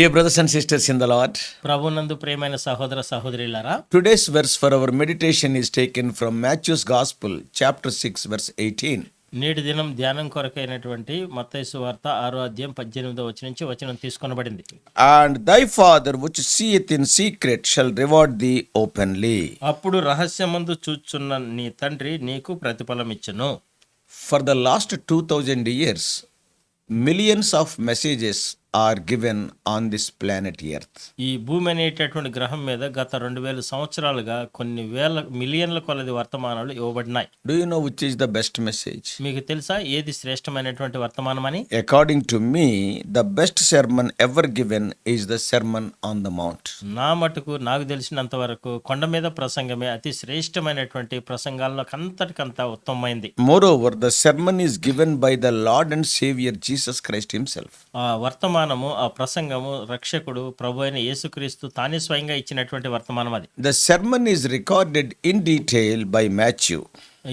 Dear brothers and sisters in the Lord, ప్రభునందు ప్రియమైన సహోదర సహోదరులారా, today's verse for our meditation is taken from Matthew's Gospel, chapter 6, verse 18. నేటి దినం ధ్యానం కొరకైనటువంటి మత్తయి సువార్త 6వ అధ్యాయం 18వ వచనం నుంచి వచనం తీసుకొనబడింది. And thy Father which seeth in secret shall reward thee openly. అప్పుడు రహస్యమందు చూచున్న నీ తండ్రి నీకు ప్రతిఫలం ఇచ్చును. For the last 2000 years, millions of messages are given on this planet Earth. ఈ భూమి అనేటటువంటి గ్రహం మీద గత 2000 సంవత్సరాలుగా కొన్ని వేల మిలియన్ల కొలది వర్తమానాలు ఇవ్వబడినాయి. Do you know which is the best message? మీకు తెలుసా ఏది శ్రేష్టమైనటువంటి వర్తమానమని? According to me, the best sermon ever given is the Sermon on the Mount. నా మటుకు నాకు తెలిసినంత వరకు కొండ మీద ప్రసంగమే అతి శ్రేష్టమైనటువంటి ప్రసంగాల్లో అంతటికంతా ఉత్తమమైంది. Moreover, the sermon is given by the Lord and Savior Jesus Christ himself. ఆ వర్తమానము, ఆ ప్రసంగము రక్షకుడు ప్రభు అయిన యేసుక్రీస్తు తానే స్వయంగా ఇచ్చినటువంటి వర్తమానం అది. The sermon is recorded in detail by Matthew.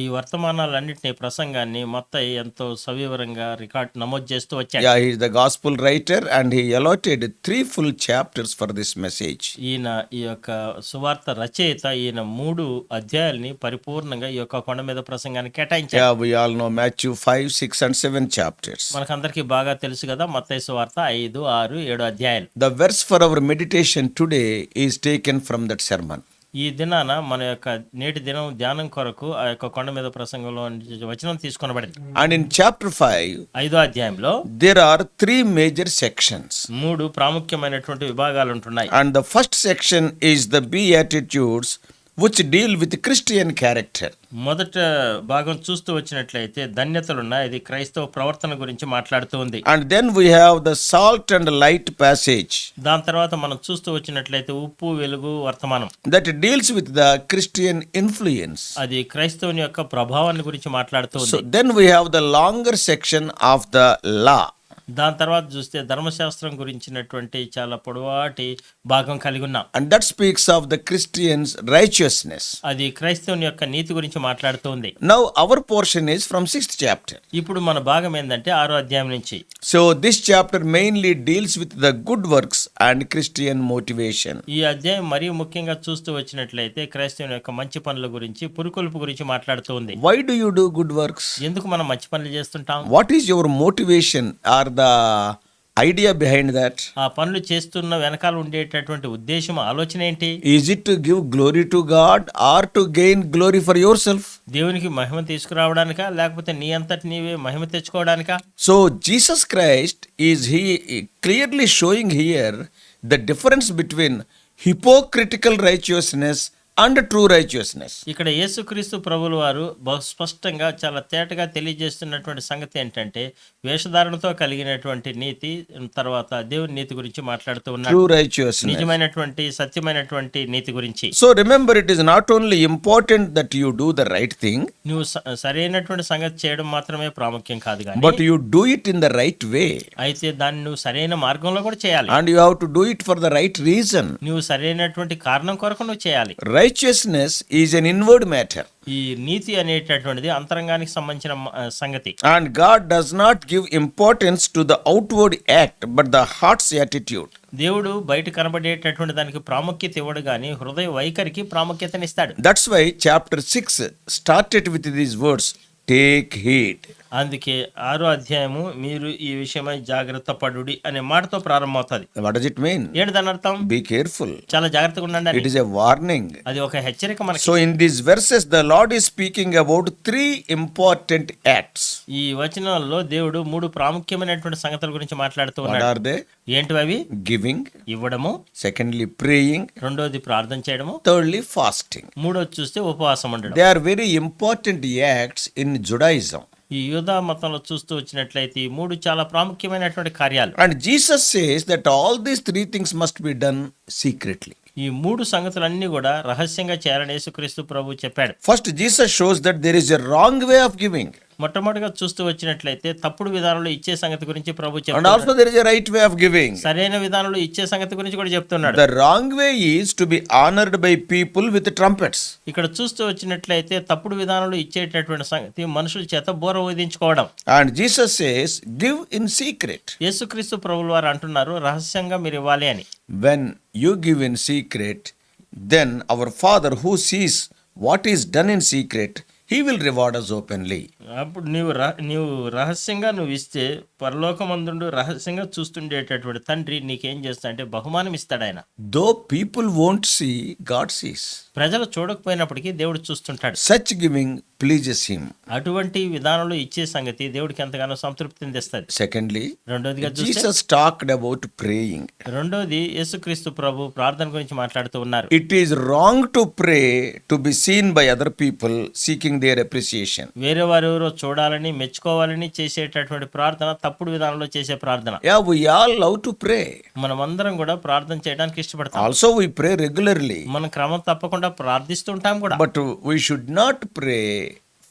ఈ వర్తమానాలన్నింటినీ ప్రసంగాన్ని మొత్తం ఎంతో సవివరంగా నమోదు చేస్తూ వచ్చాడు. Yeah, he is the gospel writer and he allotted 3 full chapters for this message. ఈయన ఈ యొక్క సువార్త రచయిత, ఈయన 3 అధ్యాయాల్ని పరిపూర్ణంగా ఈ యొక్క కొండ మీద ప్రసంగాన్ని కేటాయించాడు. Yeah, we all know Matthew 5, 6 and 7 chapters. మనకందరికీ బాగా తెలుసు కదా, మత్తయి సువార్త 5, 6, 7 అధ్యాయాలు. The verse for our meditation today is taken from that sermon. ఈ దినాన మన యొక్క నేటి దినం ధ్యానం కొరకు ఆ యొక్క కొండ మీద ప్రసంగంలో వచనం తీసుకొనబడింది. And in chapter 5, 5వ అధ్యాయంలో there are 3 major sections. 3 ప్రాముఖ్యమైనటువంటి విభాగాలు ఉంటున్నాయి. And the first section is the Beatitudes, which deal with Christian character. మొదట భాగం చూస్తూ వచ్చినట్లయితే ధన్యతలున్నాయి, ఇది క్రైస్తవ ప్రవర్తన గురించి మాట్లాడుతూ ఉంది. And then we have the salt and light passage దాని తర్వాత మనం చూస్తూ వచ్చినట్లయితే ఉప్పు వెలుగు వర్తమానం, that deals with the Christian influence. అది క్రైస్తవుని యొక్క ప్రభావాన్ని గురించి మాట్లాడుతూ ఉంది. So then we have the longer section of the law. దాని తర్వాత చూస్తే ధర్మశాస్త్రం గురించినటువంటి చాలా పొడవాటి భాగం కలిగి ఉన్నాం. And that speaks of the Christian's righteousness. అది క్రైస్తవుని యొక్క నీతి గురించి మాట్లాడుతూ ఉంది. Now our portion is from 6th chapter. ఇప్పుడు మన భాగం ఏంటంటే 6వ అధ్యాయం నుంచి. So this chapter mainly deals with the good works and Christian motivation. ఈ అధ్యాయం మరీ ముఖ్యంగా చూస్తూ వచ్చినట్లయితే క్రైస్తవుని యొక్క మంచి పనుల గురించి, పురుకొల్పు గురించి మాట్లాడుతూ ఉంది. Why do you do good works? ఎందుకు మనం మంచి పనులు చేస్తుంటాం? What is your motivation or the idea behind that? ఆ పనులు చేస్తున్న వెనకాల ఉండేటటువంటి ఉద్దేశం, ఆలోచన ఏంటి? Is it to give glory to God or to gain glory for yourself? దేవునికి మహిమ తీసుకురావడానికా, లేకపోతే నీ అంతటి నీవే మహిమ తెచ్చుకోవడానికా? So Jesus Christ is clearly showing here the difference between hypocritical righteousness and true righteousness. ఇక్కడ యేసుక్రీస్తు ప్రభుల వారు బహు స్పష్టంగా చాలా తేటగా తెలియజేస్తున్నటువంటి సంగతి ఏంటంటే వేషధారణతో కలిగినటువంటి నీతి, తర్వాత దేవుని నీతి గురించి మాట్లాడుతూ ఉన్నారు. True righteousness. నిజమైనటువంటి సత్యమైనటువంటి నీతి గురించి. So remember, it is not only important that you do the right thing, నువ్వు సరైనటువంటి సంగతి చేయడం మాత్రమే ప్రాముఖ్యం కాదు కానీ, but you do it in the right way. అయితే దాన్ని నువ్వు సరైన మార్గంలో కూడా చేయాలి. And you have to do it for the right reason. నువ్వు సరైనటువంటి కారణం కొరకు నువ్వు చేయాలి. Righteousness is an inward matter. ఈ నీతి అనేటటువంటిది అంతరంగానికి సంబంధించిన సంగతి. And God does not give importance to the outward act, but the heart's attitude. దేవుడు బయట కనబడేటటువంటి దానికి ప్రాముఖ్యత ఇవ్వడు గాని హృదయ వైఖరికి ప్రాముఖ్యతనిస్తాడు. That's why chapter 6 started with these words, take heed. అందుకే 6వ అధ్యాయము మీరు ఈ విషయమై జాగ్రత్త పడుడి అనే మాటతో ప్రారంభమవుతుంది. What does it mean? ఏంటి దాని అర్థం? Be careful. చాలా జాగ్రత్తగా ఉండండి. It is a warning. అది ఒక హెచ్చరిక మనకి. So in these verses the Lord is speaking about 3 important acts. ఈ వచనాల్లో దేవుడు 3 ప్రాముఖ్యమైనటువంటి సంగతుల గురించి మాట్లాడుతూ What ఉన్నాడు. are they? ఏంటివి అవి? Giving, ఇవ్వడము, secondly praying, రెండోది ప్రార్థన చేయడము, thirdly fasting. మూడోది చూస్తే ఉపవాసం ఉండడం. They are very important acts in Judaism. ఈ యూదా మతంలో చూస్తూ వచ్చినట్లయితే ఈ 3 చాలా ప్రాముఖ్యమైనటువంటి కార్యాలు. And Jesus says that all these 3 things must be done secretly. ఈ 3 సంగతులన్నీ కూడా రహస్యంగా చేయాలని యేసుక్రీస్తు ప్రభు చెప్పాడు. First, Jesus shows that there is a wrong way of giving. మొట్టమొదటిగా చూస్తూ వచ్చినట్లయితే తప్పుడు విధానంలో ఇచ్చే సంగతి గురించి ప్రభు And చెప్తున్నాడు. also there is a right way of giving. సరైన విధానంలో ఇచ్చే సంగతి గురించి కూడా చెప్తున్నాడు. The wrong way is to be honored by people with trumpets. ఇక్కడ చూస్తూ వచ్చినట్లయితే తప్పుడు విధానంలో ఇచ్చేటటువంటి సంగతి మనుషుల చేత బోర ఊదించుకోవడం. And Jesus says, give in secret. యేసుక్రీస్తు ప్రభువుల వారు అంటున్నారు రహస్యంగా మీరు ఇవ్వాలి అని. When you give in secret, then our Father who sees what is done in secret, he will reward us openly. అప్పుడు నీవు రహస్యంగా నువ్వు ఇస్తే పరలోకమందుండు రహస్యంగా చూస్తుండేటటువంటి తండ్రి నీకేం చేస్తా అంటే బహుమానం ఇస్తాడు ఆయన. Though people won't see, God sees. ప్రజలు చూడకపోయినప్పటికీ దేవుడు చూస్తుంటాడు. Such giving pleases him. అటువంటి విధానంలో ఇచ్చే సంగతి దేవుడికి ఎంతగానో సంతృప్తిని తెస్తుంది. Secondly, రెండోదిగా చూస్తే Jesus talked about praying. రెండోది యేసుక్రీస్తు ప్రభు ప్రార్థన గురించి మాట్లాడుతూ ఉన్నారు. It is wrong to pray to be seen by other people seeking their appreciation. వేరే వారెవరో చూడాలని మెచ్చుకోవాలని చేసేటటువంటి ప్రార్థన తప్పుడు విధానంలో చేసే ప్రార్థన. Yeah, we all love to pray. మనమందరం కూడా ప్రార్థన చేయడానికి ఇష్టపడతాం. Also, we pray regularly. మనం క్రమం తప్పకుండా ప్రార్థిస్తుంటాం కూడా. But we should not pray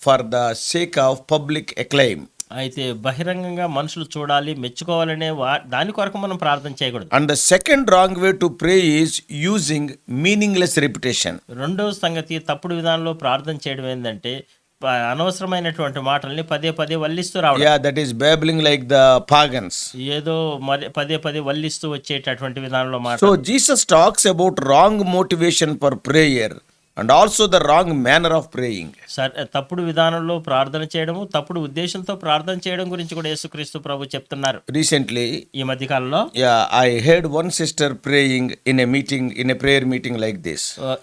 for the sake of public acclaim. అయితే బహిరంగంగా మనుషులు చూడాలి మెచ్చుకోవాలనే దాని కొరకు మనం ప్రార్థన చేయకూడదు. And the second wrong way to pray is using meaningless repetition. రెండవ సంగతి తప్పుడు విధానంలో ప్రార్థన చేయడం ఏంటంటే అనవసరమైనటువంటి మాటల్ని పదే పదే వల్లిస్తూ రావడం. Yeah, that is babbling like the pagans. ఏదో పదే పదే వల్లిస్తూ వచ్చేటటువంటి విధానంలో మాట. So Jesus talks about wrong motivation for prayer and also the wrong manner of praying. తప్పుడు విధానంలో ప్రార్థన చేయడము తప్పుడు ఉద్దేశంతో ప్రార్థన చేయడం గురించి కూడా యేసుక్రీస్తు ప్రభు చెప్తున్నారు. Recently, ఈ మధ్య కాలంలో I heard one sister praying in a prayer meeting like this.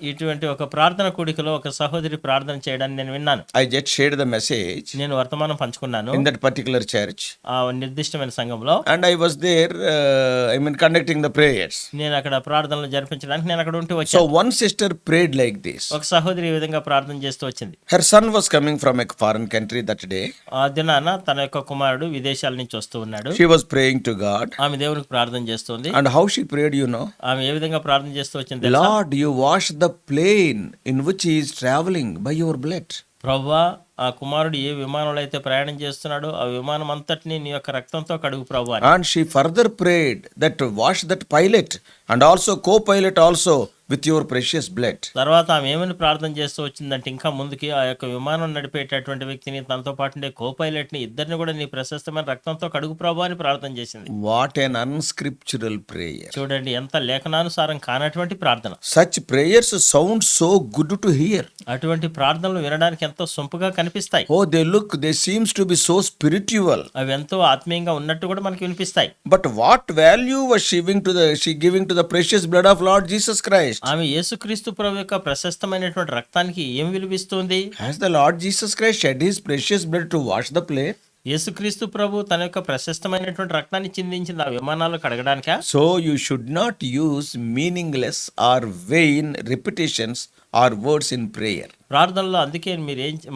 ఇటువంటి ఒక ప్రార్థన కూడికలో ఒక సహోదరి ప్రార్థన చేయడాన్ని నేను విన్నాను. I just shared the message నేను వర్తమానం పంచుకున్నాను in that particular church. ఆ నిర్దిష్టమైన సంఘంలో. And I was there, conducting the prayers. నేను అక్కడ ప్రార్థనలు జరిపించడానికి నేను అక్కడ ఉంటూ So వచ్చాను. one sister prayed like this. ఒక సహోదరి ఈ విధంగా ప్రార్థన చేస్తూ వచ్చింది. Her son was coming from a foreign country that day. ఆ దినాన తన యొక్క కుమారుడు విదేశాల నుంచి వస్తూ ఉన్నాడు. She was praying to God. ఆమె దేవునికి ప్రార్థన చేస్తుంది. And how she prayed, ఆమె ఏ విధంగా ప్రార్థన చేస్తూ వచ్చింది తెలుసా? Lord, you wash the plane in which he is traveling by your blood. ప్రభువా, ఆ కుమారుడు ఏ విమానంలో అయితే ప్రయాణం చేస్తున్నాడో ఆ విమానం అంతటిని నీ యొక్క రక్తంతో కడుగు ప్రభువా. And she further prayed that wash that pilot and also co-pilot also with your precious blood. తర్వాత ఆమె ఏమని ప్రార్థన చేస్తూ వచ్చిందంటే ఇంకా ముందుకి ఆ యొక్క విమానం నడిపేటటువంటి వ్యక్తిని తనతో పాటు ఉండే కో-పైలట్ ని ఇద్దరిని కూడా నీ ప్రశస్తమైన రక్తంతో కడుగు ప్రభువా అని ప్రార్థన చేసింది. What an unscriptural prayer. చూడండి ఎంత లేఖనానుసారం కానటువంటి ప్రార్థన. Such prayers sound so good to hear. అటువంటి ప్రార్థనలు వినడానికి ఎంతో సొంపుగా కనిపిస్తాయి. Oh, they seems to be so spiritual. అవి ఎంతో ఆత్మీయంగా ఉన్నట్టు కూడా మనకి వినిపిస్తాయి. But what value was she giving to the precious blood of Lord Jesus Christ? ఆమె యేసుక్రీస్తు ప్రభు యొక్క ప్రశస్తమైనటువంటి రక్తానికి ఏం విలువిస్తుంది? Has the Lord Jesus Christ shed his precious blood to wash the plane? యేసుక్రీస్తు ప్రభు తన యొక్క ప్రశస్తమైనటువంటి రక్తాన్ని చిందించింది ఆ విమానాలు కడగడానికా? So you should not use meaningless or vain repetitions or words in prayer. ప్రార్థనలో అందుకే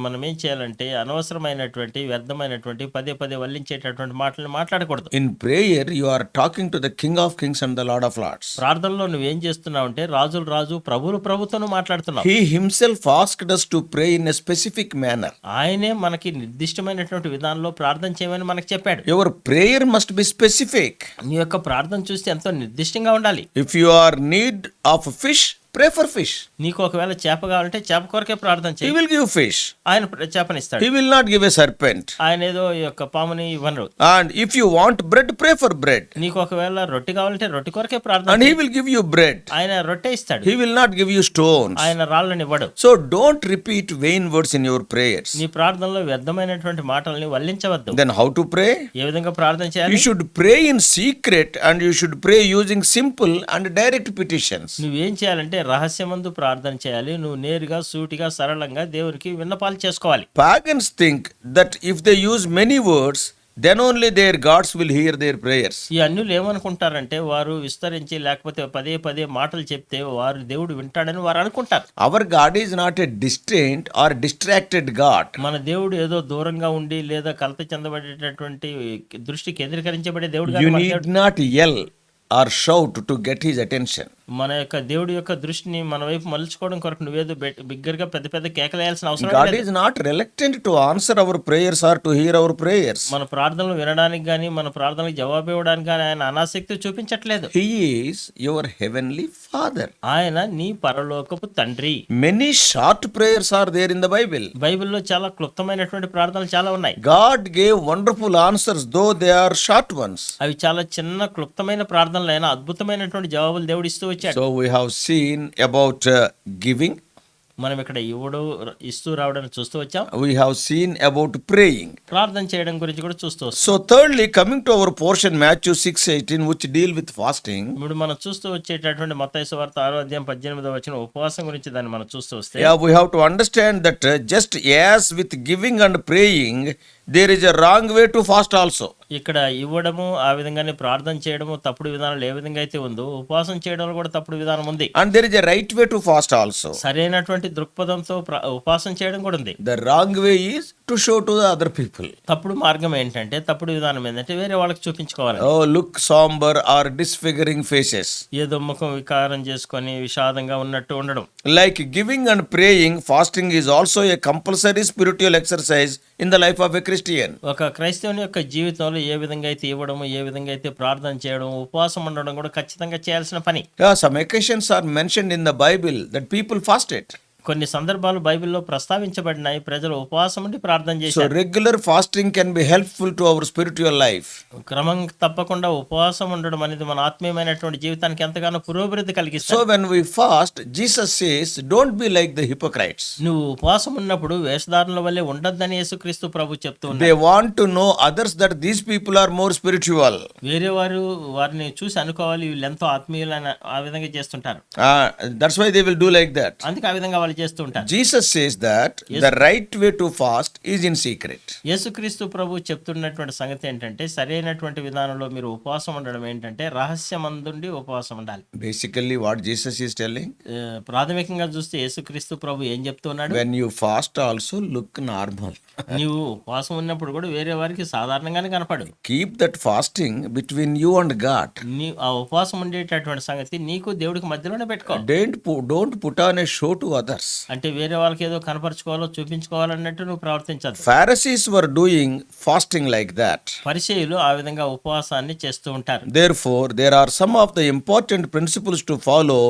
మనం ఏం చేయాలంటే అనవసరమైనటువంటి వ్యర్థమైనటువంటి పదే పదే వల్లించేటటువంటి మాటలను మాట్లాడకూడదు. In prayer you are talking to the King of Kings and the Lord of Lords. ప్రార్థనలో నువ్వేం చేస్తున్నావు అంటే రాజులు రాజు ప్రభువులు ప్రభుతోను మాట్లాడుతున్నావు. He himself asked us to pray in a specific manner. ఆయనే మనకి నిర్దిష్టమైనటువంటి విధానంలో ప్రార్థన చేయమని మనకు చెప్పాడు. Your prayer must be specific. నీ యొక్క ప్రార్థన చూస్తే ఎంతో నిర్దిష్టంగా ఉండాలి. If you are need of fish, pray for fish. నీకు ఒకవేళ చేప కావాలంటే చేప కొరకే ప్రార్థన He చేయి. will give fish. ఆయన చేపనిస్తాడు. He will not give a serpent. ఆయన ఏదో ఈ యొక్క పాముని ఇవ్వను. And if you want bread, pray for bread. నీకు ఒకవేళ రొట్టె కావాలంటే రొట్టె కొరకే ప్రార్థన And he చేయి. will give you bread. ఆయన రొట్టె ఇస్తాడు. He will not give you stones. ఆయన రాళ్ళని ఇవ్వడు. So don't repeat vain words in your prayers. నీ ప్రార్థనలో వ్యర్థమైనటువంటి మాటల్ని వల్లించవద్దు. Then how to pray? ఏ విధంగా ప్రార్థన You చేయాలి? should pray in secret and you should pray using simple and direct petitions. నువ్వేం చేయాలంటే రహస్యమందు ప్రార్థన చేయాలి. నువ్వు నేరుగా సూటిగా సరళంగా దేవునికి విన్నపాలు చేసుకోవాలి. Pagans think that if they use many words, then only their gods will hear their prayers. ఈ అన్యులు ఏమనుకుంటారంటే వారు విస్తరించి లేకపోతే పదే పదే మాటలు చెప్తే వారు దేవుడు వింటాడని వారు అనుకుంటారు. Our God is not a distant or distracted God. మన దేవుడు ఏదో దూరంగా ఉండి లేదా కలత చెందబడేటటువంటి దృష్టి కేంద్రీకరించబడే దేవుడు You కాదు మన need దేవుడు. not yell or shout to get his attention. మన యొక్క దేవుడి యొక్క దృష్టిని మన వైపు మలుచుకోవడం కొరకు నువ్వేదో బిగ్గరగా పెద్ద పెద్ద కేకలేయాల్సిన అవసరం God లేదు. is not reluctant to answer our prayers or to hear our prayers. మన ప్రార్థనలు వినడానికి కానీ మన ప్రార్థనలకు జవాబు ఇవ్వడానికి కానీ ఆయన అనాసక్తి చూపించట్లేదు. He is your heavenly Father. ఆయన నీ పరలోకపు తండ్రి. Many short prayers are there in the Bible. బైబిల్లో చాలా క్లుప్తమైనటువంటి ప్రార్థనలు చాలా ఉన్నాయి. God gave wonderful answers, though they are short ones. అవి చాలా చిన్న క్లుప్తమైన ప్రార్థనలు అయినా అద్భుతమైనటువంటి జవాబులు దేవుడు ఇస్తూ వచ్చాడు. So we have seen about giving. మనం ఇక్కడ ఇస్తూ రావడం చూస్తూ వచ్చాం. We have seen about praying. ప్రార్థన చేయడం గురించి కూడా చూస్తూ వస్తాం. So thirdly, coming to our portion Matthew 6:18, which deal with fasting. ఇప్పుడు మనం చూస్తూ వచ్చేటటువంటి మత్తయి సువార్త 6:18 ఉపవాసం గురించి దాన్ని మనం చూస్తూ వస్తే, Yeah, we have to understand that just as with giving and praying, there is a wrong way to fast also. ఇక్కడ ఇవ్వడము ఆ విధంగానే ప్రార్థన చేయడము తప్పుడు విధానాలు ఏ విధంగా అయితే ఉందో ఉపవాసం చేయడంలో కూడా తప్పుడు విధానం ఉంది. And there is a right way to fast also. సరైనటువంటి దృక్పథంతో ఉపవాసం చేయడం కూడా ఉంది. The wrong way is to show to the other people. తప్పుడు మార్గం ఏంటంటే, తప్పుడు విధానం ఏంటంటే వేరే వాళ్ళకి చూపించుకోవాలి. Oh, look somber or disfiguring faces. ఏదో ముఖం వికారం చేసుకొని విషాదంగా ఉన్నట్టు ఉండడం. Like giving and praying, fasting is also a compulsory spiritual exercise in the life of a Christian. ఒక క్రైస్తవుని యొక్క జీవితంలో ఏ విధంగా అయితే ఇవ్వడము, ఏ విధంగా అయితే ప్రార్థన చేయడం, ఉపవాసం ఉండడం కూడా ఖచ్చితంగా చేయాల్సిన పని. Yeah, some occasions are mentioned in the Bible that people fasted. కొన్ని సందర్భాలు బైబిల్లో ప్రస్తావించబడినాయి. ప్రజలు ఉపవాసం ఉండి ప్రార్థన So చేశారు. regular fasting can be helpful to our spiritual life. క్రమం తప్పకుండా ఉపవాసం ఉండడం అనేది మన ఆత్మీయమైనటువంటి జీవితానికి ఎంతగానో పురోభివృద్ధి So కలిగిస్తుంది. when we fast, Jesus says, don't be like the hypocrites. నువ్వు ఉపవాసం ఉన్నప్పుడు వేషధారుల వల్లే ఉండొద్దని యేసుక్రీస్తు ప్రభు చెప్తూ ఉన్నాడు. They want to know others that these people are more spiritual. వేరే వారిని చూసి అనుకోవాలి వీళ్ళు ఎంతో ఆత్మీయులని ఆ విధంగా చేస్తుంటారు. That's why they will do like that. అందుకే ఆ విధంగా వాళ్ళు చేస్తూ ఉంటారు. Jesus says that the right way to fast is in secret. యేసుక్రీస్తు ప్రభు చెప్తున్నటువంటి సంగతి ఏంటంటే, సరైనటువంటి విధానంలో మీరు ఉపవాసం ఉండడం ఏంటంటే రహస్యమందుండి ఉపవాసం ఉండాలి. Basically what Jesus is telling, ప్రాథమికంగా చూస్తే యేసుక్రీస్తు ప్రభు ఏం చెప్తున్నాడు, when you fast also look normal. నీవు ఉపవాసం ఉన్నప్పుడు కూడా వేరే వారికి సాధారణంగానే కనపడు. Keep that fasting between you and God. నీ ఆ ఉపవాసం ఉండేటటువంటి సంగతి నీకు దేవుడికి మధ్యలోనే పెట్టుకో. Don't put on a show to others. అంటే వేరే వాళ్ళకి ఏదో కనపరుచుకోవాలో చూపించుకోవాలన్నట్టు నువ్వు ప్రవర్తించదు. Pharisees were doing fasting like that. పరిసయ్యులు ఆ విధంగా ఉపవాసాన్ని చేస్తూ ఉంటారు. Therefore, there are some of the important principles to follow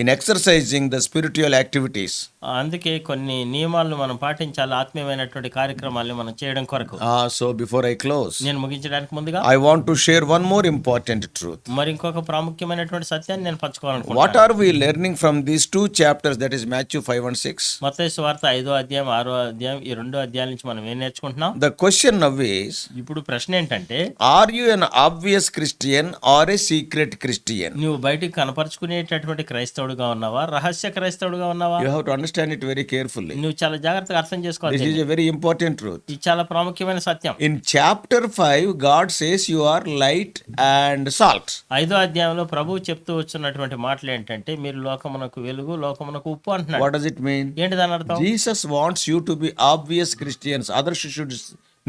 in exercising the spiritual activities. అందుకే కొన్ని నియమాలను మనం పాటించాలి ఆత్మీయమైనటువంటి కార్యక్రమాలను మనం చేయడం కొరకు. So before I close, నేను ముగించడానికి ముందుగా I want to share one more important truth. మరి ఇంకొక ప్రాముఖ్యమైనటువంటి సత్యాన్ని నేను What పంచుకోవాలనుకుంటున్నాను. are we learning from these two chapters, that is Matthew 5 and 6? మత్తయి సువార్త 5వ అధ్యాయం 6వ అధ్యాయం ఈ 2 అధ్యాయాల నుంచి మనం ఏం నేర్చుకుంటున్నాం? The question now is, ఇప్పుడు ప్రశ్న ఏంటంటే, are you an obvious Christian or a secret Christian? నువ్వు బయటికి కనపరుచుకునేటటువంటి క్రైస్తవుడుగా ఉన్నావా, రహస్య క్రైస్తవుడుగా ఉన్నావా? You have to understand it very carefully. నువ్వు చాలా జాగ్రత్తగా అర్థం This చేసుకోవాలి. is a very important truth. ఇది చాలా ప్రాముఖ్యమైన సత్యం. In chapter 5, God says you are light and salt. 5వ అధ్యాయంలో ప్రభువు చెప్తూ వచ్చినటువంటి మాటలు ఏంటంటే, మీరు లోకమునకు వెలుగు, లోకమునకు ఉప్పు అంటున్నాడు. What does it mean? ఏంటి దాని అర్థం? Jesus wants you to be obvious Christians. Others should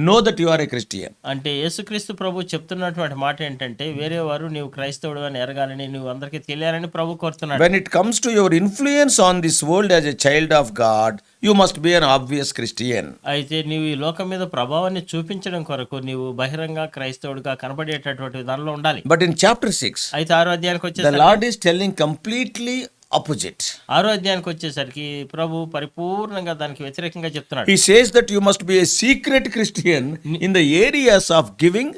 know that you are a Christian. అంటే యేసుక్రీస్తు ప్రభు చెప్తున్నటువంటి మాట ఏంటంటే, వేరే వారు నీవు క్రైస్తవుడు అని ఎరగాలని, నువ్వు అందరికీ తెలియాలని ప్రభు కోరుతున్నాడు. When it comes to your influence on this world as a child of God, you must be an obvious Christian. అయితే నీవు ఈ లోకం మీద ప్రభావాన్ని చూపించడం కొరకు నీవు బహిరంగ క్రైస్తవుడిగా కనబడేటటువంటి విధానంలో ఉండాలి. But in chapter 6, అయితే 6వ అధ్యాయానికి the వచ్చేసరికి Lord is telling completely opposite. 6వ అధ్యాయానికి వచ్చేసరికి ప్రభు పరిపూర్ణంగా దానికి వ్యతిరేకంగా చెప్తున్నాడు. He says that you must be a secret Christian in the areas of giving,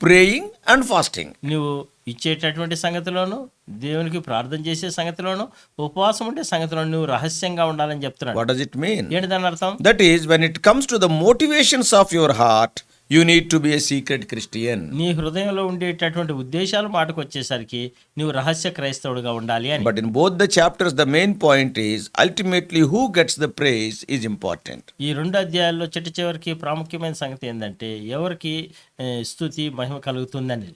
praying and fasting. నువ్వు ఇచ్చేటటువంటి సంగతిలోను, దేవునికి ప్రార్థన చేసే సంగతిలోను, ఉపవాసం ఉండే సంగతిలోను నువ్వు రహస్యంగా ఉండాలని చెప్తున్నాడు. What does it mean? ఏంటి దాని అర్థం? That is, when it comes to the motivations of your heart, you need to be a secret Christian. నీ హృదయంలో ఉండేటటువంటి ఉద్దేశాలు మాటకు వచ్చేసరికి నువ్వు రహస్య క్రైస్తవుడిగా ఉండాలి అని. But in both the chapters, the main point is ultimately who gets the praise is important. ఈ 2 అధ్యాయాల్లో చివరికి ప్రాముఖ్యమైన సంగతి ఏంటంటే, ఎవరికి స్తుతి మహిమ కలుగుతుందని.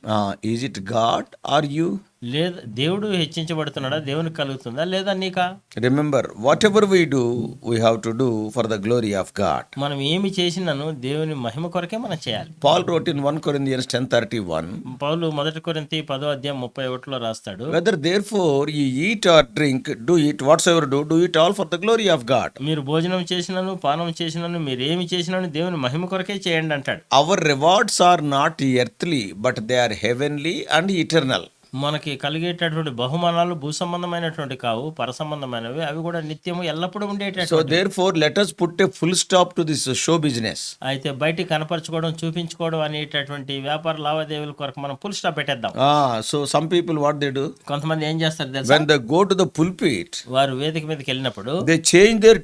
Is it God or you? లేదా దేవుడు హెచ్చించబడుతున్నాడా, దేవునికి కలుగుతుందా లేదా నీకా? Remember, whatever we do, we have to do for the glory of God. మనం ఏమి చేసినాను దేవుని మహిమ కొరకే మనం చేయాలి. Paul wrote in 1 Corinthians 10:31, పౌలు 1 కొరింథీ 10:31 రాస్తాడు, whether therefore ye eat or drink, do it whatsoever do it all for the glory of God. మీరు భోజనం చేసినను పానం చేసినను మీరు ఏమి చేసినను దేవుని మహిమ కొరకే చేయండి అంటాడు. Our rewards are not earthly, but they are heavenly and eternal. మనకి కలిగేటటువంటి బహుమానాలు భూ సంబంధమైనటువంటి కావు, పరసంబంధమైనవి. అవి కూడా నిత్యము ఎల్లప్పుడూ So ఉండేటటువంటి. therefore, let us put a full stop to this show business. అయితే బయటికి కనపరచుకోవడం, చూపించుకోవడం అనేటటువంటి వ్యాపార లావాదేవీల కొరకు మనం ఫుల్ స్టాప్ పెట్టేద్దాం. So some people what they do, కొంతమంది ఏం చేస్తారు తెలుసా? when they go to the pulpit, వారు వేదిక మీదకి వెళ్ళినప్పుడు they change their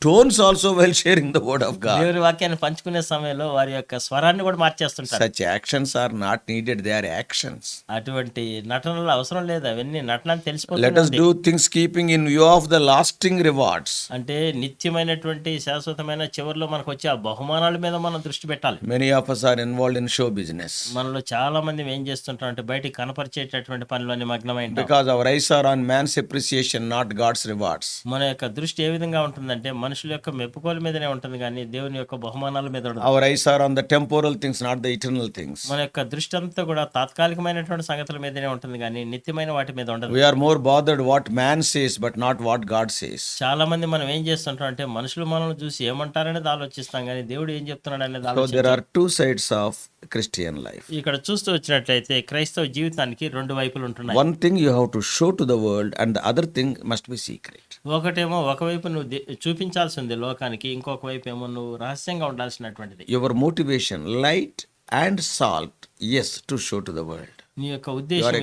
tones also while sharing the word of God. దేవుని వాక్యాన్ని పంచుకునే సమయంలో వారి యొక్క స్వరాన్ని కూడా మార్చేస్తుంటారు. Such actions are not needed, they are actions. అటువంటి నటనలు అవసరం లేదు, అవన్నీ నటన Let us తెలిసిపోతుంది. do things keeping in view of the lasting rewards. అంటే నిత్యమైనటువంటి శాశ్వతమైన చివరిలో మనకు వచ్చే ఆ బహుమానాల మీద మనం దృష్టి పెట్టాలి. Many of us are involved in show business మనలో చాలా మంది ఏం చేస్తుంటాం అంటే బయటికి కనపరిచేటటువంటి పనిలో నిమగ్నమై ఉంటాం. because our eyes are on man's appreciation, not God's rewards. మన యొక్క దృష్టి ఏ విధంగా ఉంటుందంటే మనుషుల యొక్క మెప్పుకోల మీదనే ఉంటుంది, కానీ దేవుని యొక్క బహుమానాల మీద ఉండదు. Our eyes are on the temporal things, not the eternal things. మన యొక్క దృష్టి అంతా కూడా తాత్కాలికమైనటువంటి సంగతుల మీదనే ఉంటుంది, కానీ నిత్యమైన వాటి మీద ఉండదు. We are more bothered what man says, but not what God says. చాలా మంది మనం ఏం చేస్తుంటాం అంటే మనుషులు మనల్ని చూసి ఏమంటారనేది ఆలోచిస్తాం, కానీ దేవుడు ఏం చెప్తున్నాడు అనేది So ఆలోచించం. there are two sides of Christian life. ఇక్కడ చూస్తూ వచ్చినట్లయితే క్రైస్తవ జీవితానికి రెండు వైపులు ఉంటున్నాయి. One thing you have to show to the world, and the other thing must be secret. ఒకటేమో ఒకవైపు నువ్వు చూపించాల్సి ఉంది లోకానికి, ఇంకొక వైపు ఏమో నువ్వు రహస్యంగా ఉండాల్సినటువంటిది. Your motivation, light and salt, yes, to show to the world. నీ యొక్క ఉద్దేశం,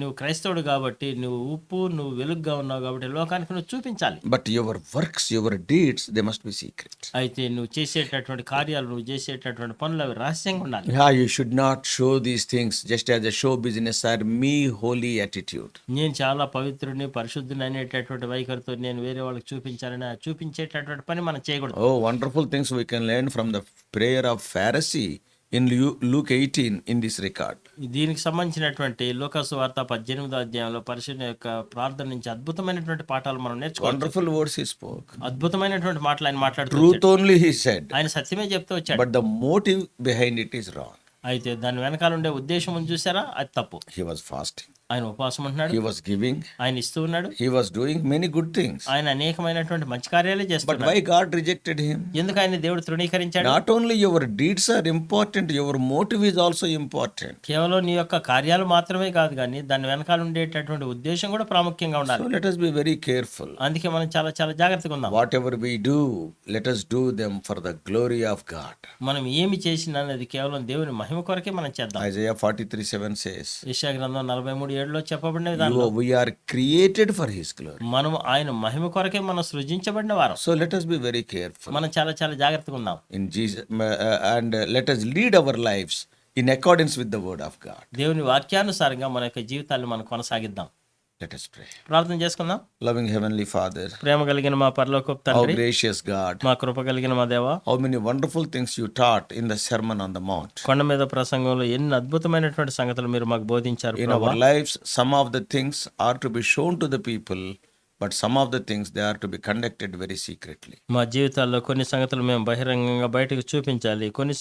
నువ్వు క్రైస్తవుడు కాబట్టి, నువ్వు ఉప్పు, నువ్వు వెలుగుగా ఉన్నావు కాబట్టి లోకానికి నువ్వు చూపించాలి. But your works, your deeds, they must be secret. అయితే నువ్వు చేసేటటువంటి కార్యాలు, నువ్వు చేసేటటువంటి పనులు అవి రహస్యంగా ఉండాలి. Yeah, you should not show these things just as a show business or me holy attitude. నేను చాలా పవిత్రుడిని, పరిశుద్ధుని అనేటటువంటి వైఖరితో నేను వేరే వాళ్ళకి చూపించాలని చూపించేటటువంటి పని మనం చేయకూడదు. Oh, wonderful things we can learn from the prayer of Pharisee in Luke 18 in this record. దీనికి సంబంధించినటువంటి లూకాసు వార్త 18వ అధ్యాయంలో పరిశుద్ధుని యొక్క ప్రార్థన నుంచి అద్భుతమైనటువంటి పాఠాలు మనం నేర్చుకోవాలి. Wonderful words he spoke. అద్భుతమైనటువంటి మాటలు ఆయన మాట్లాడుతూ Truth only he said, ఆయన సత్యమే చెప్తూ వచ్చాడు. but the motive behind it is wrong. అయితే దాని వెనకాల ఉండే ఉద్దేశం చూసారా, అది తప్పు. He was fasting. ఆయన ఉపవాసం ఉంటున్నాడు, He was giving. ఆయన ఇస్తూ ఉన్నాడు, He was doing many good things. ఆయన అనేకమైనటువంటి మంచి కార్యాలే But చేస్తున్నాడు. why God rejected him? ఎందుకు ఆయన దేవుడు తృణీకరించాడు? Not only your deeds are important, your motive is also important. కేవలం నీ యొక్క కార్యాలు మాత్రమే కాదు, కానీ దాని వెనకాల ఉండేటటువంటి ఉద్దేశం కూడా ప్రాముఖ్యంగా So ఉండాలి. let us be very careful. అందుకే మనం చాలా చాలా జాగ్రత్తగా ఉందాం. Whatever we do, let us do them for the glory of God. మనం ఏమి చేసినా అది కేవలం దేవుని మహిమ కొరకే మనం చేద్దాం. Isaiah 43:7 says, యెషయా గ్రంథం 43:7 చెప్పబడిన విధానంలో we are created for his glory. మనం ఆయన మహిమ కొరకే మనం సృజించబడిన వారం. So let us be very careful మనం చాలా చాలా జాగ్రత్తగా ఉందాం. in Jesus, and let us lead our lives in accordance with the word of God. దేవుని వాక్యానుసారంగా మన యొక్క జీవితాన్ని మనం కొనసాగిద్దాం. Let us pray. ప్రార్థన చేసుకుందాం. Loving heavenly Father, ప్రేమ కలిగిన మా పరలోకపు how తండ్రి, gracious God, మా కృప కలిగిన మా దేవా, how many wonderful things you taught in the Sermon on the Mount. కొండ మీద ప్రసంగంలో ఎన్ని అద్భుతమైనటువంటి సంగతులు మీరు మాకు బోధించారు In ప్రభువా. our lives, some of the things are to be shown to the people, but some of the things they are to be conducted very secretly. మా జీవితాల్లో కొన్ని సంగతులు మేము బహిరంగంగా బయటకు చూపించాలి, కొన్ని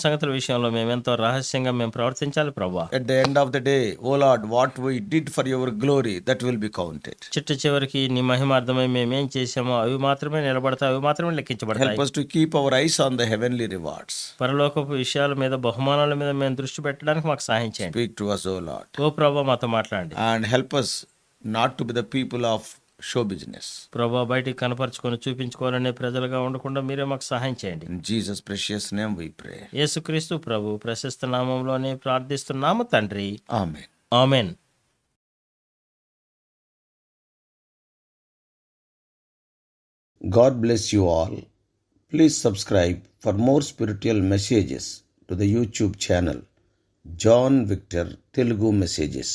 సంగతుల విషయంలో మేము ఎంతో రహస్యంగా మేము ప్రవర్తించాలి ప్రభువా. At the end of the day, oh Lord, what we did for your glory, that will be counted. చిట్ట చివరికి నీ మహిమార్థమై మేమేం చేసామో అవి మాత్రమే నిలబడతాయి, అవి మాత్రమే లెక్కించబడతాయి. Help us to keep our eyes on the heavenly rewards. పరలోకపు విషయాల మీద, బహుమానాల మీద మేము దృష్టి పెట్టడానికి మాకు సహాయం చేయండి. Speak to us, oh Lord, ఓ ప్రభా, మాతో మాట్లాడండి. and help us not to be the people of show business. ప్రభా, బయటికి కనపరుచుకొని చూపించుకోవాలనే ప్రజలుగా ఉండకుండా మీరే మాకు సహాయం చేయండి. In Jesus' precious name we pray. యేసుక్రీస్తు ప్రభు ప్రశస్త నామంలోనే ప్రార్థిస్తున్నాము తండ్రి, Amen. Amen. God bless you all. Please subscribe for more spiritual messages to the YouTube channel John Victor Telugu Messages.